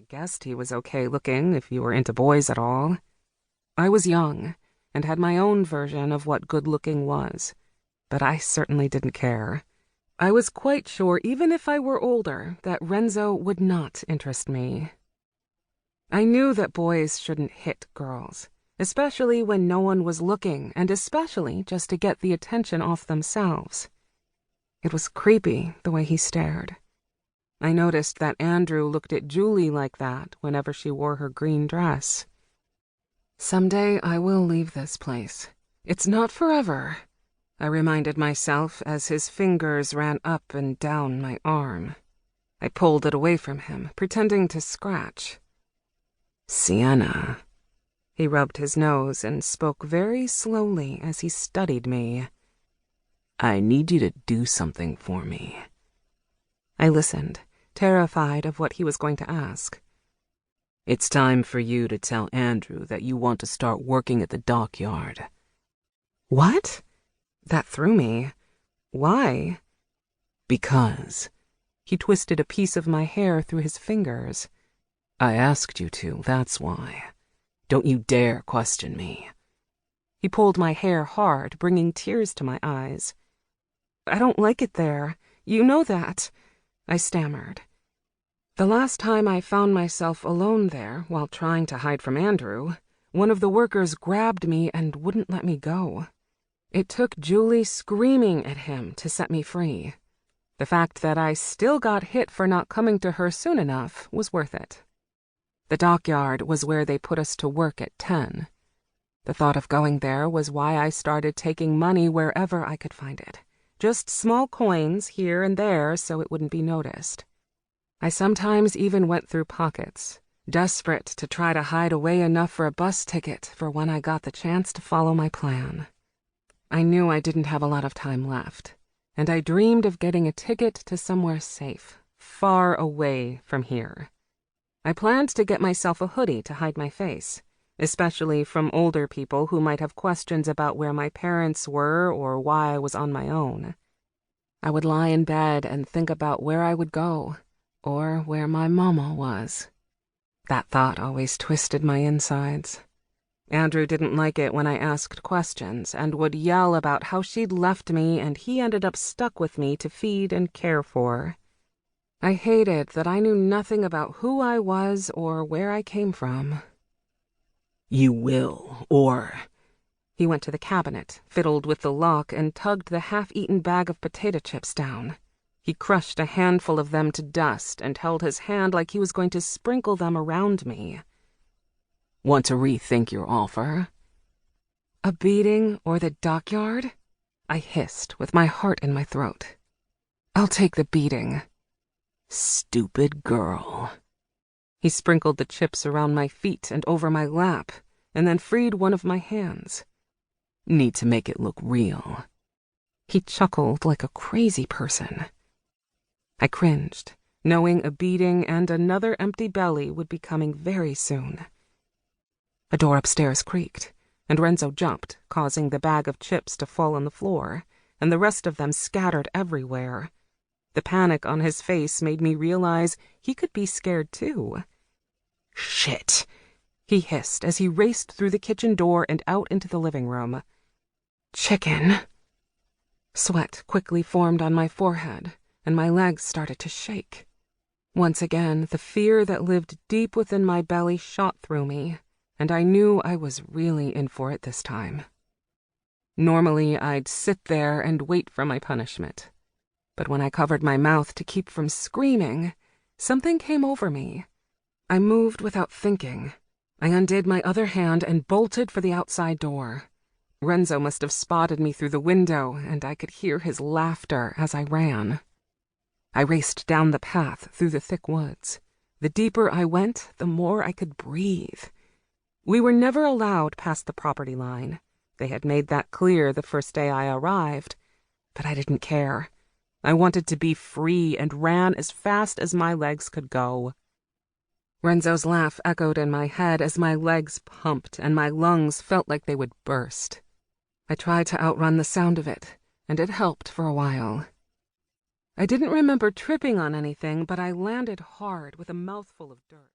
guessed he was okay looking if you were into boys at all. I was young and had my own version of what good looking was, but I certainly didn't care. I was quite sure, even if I were older, that Renzo would not interest me. I knew that boys shouldn't hit girls, especially when no one was looking, and especially just to get the attention off themselves. It was creepy the way he stared. I noticed that Andrew looked at Julie like that whenever she wore her green dress. Someday I will leave this place. It's not forever, I reminded myself as his fingers ran up and down my arm. I pulled it away from him, pretending to scratch. Sienna. He rubbed his nose and spoke very slowly as he studied me. I need you to do something for me. I listened, terrified of what he was going to ask. It's time for you to tell Andrew that you want to start working at the dockyard. What? That threw me. Why? Because. He twisted a piece of my hair through his fingers. I asked you to, that's why. Don't you dare question me. He pulled my hair hard, bringing tears to my eyes. I don't like it there. You know that, I stammered. The last time I found myself alone there while trying to hide from Andrew, one of the workers grabbed me and wouldn't let me go. It took Julie screaming at him to set me free. The fact that I still got hit for not coming to her soon enough was worth it. The dockyard was where they put us to work at 10. The thought of going there was why I started taking money wherever I could find it. Just small coins here and there so it wouldn't be noticed. I sometimes even went through pockets, desperate to try to hide away enough for a bus ticket for when I got the chance to follow my plan. I knew I didn't have a lot of time left, and I dreamed of getting a ticket to somewhere safe, far away from here. I planned to get myself a hoodie to hide my face, especially from older people who might have questions about where my parents were or why I was on my own. I would lie in bed and think about where I would go, or where my mama was. That thought always twisted my insides. Andrew didn't like it when I asked questions and would yell about how she'd left me and he ended up stuck with me to feed and care for. I hated that I knew nothing about who I was or where I came from. You will, or... He went to the cabinet, fiddled with the lock, and tugged the half-eaten bag of potato chips down. He crushed a handful of them to dust and held his hand like he was going to sprinkle them around me. Want to rethink your offer? A beating or the dockyard? I hissed with my heart in my throat. I'll take the beating. Stupid girl. He sprinkled the chips around my feet and over my lap, and then freed one of my hands. Need to make it look real. He chuckled like a crazy person. I cringed, knowing a beating and another empty belly would be coming very soon. A door upstairs creaked, and Renzo jumped, causing the bag of chips to fall on the floor, and the rest of them scattered everywhere. The panic on his face made me realize he could be scared too. Shit, he hissed as he raced through the kitchen door and out into the living room. Chicken. Sweat quickly formed on my forehead, and my legs started to shake. Once again, the fear that lived deep within my belly shot through me, and I knew I was really in for it this time. Normally, I'd sit there and wait for my punishment. But when I covered my mouth to keep from screaming, something came over me. I moved without thinking. I undid my other hand and bolted for the outside door. Renzo must have spotted me through the window, and I could hear his laughter as I ran. I raced down the path through the thick woods. The deeper I went, the more I could breathe. We were never allowed past the property line. They had made that clear the first day I arrived, but I didn't care. I wanted to be free and ran as fast as my legs could go. Renzo's laugh echoed in my head as my legs pumped and my lungs felt like they would burst. I tried to outrun the sound of it, and it helped for a while. I didn't remember tripping on anything, but I landed hard with a mouthful of dirt.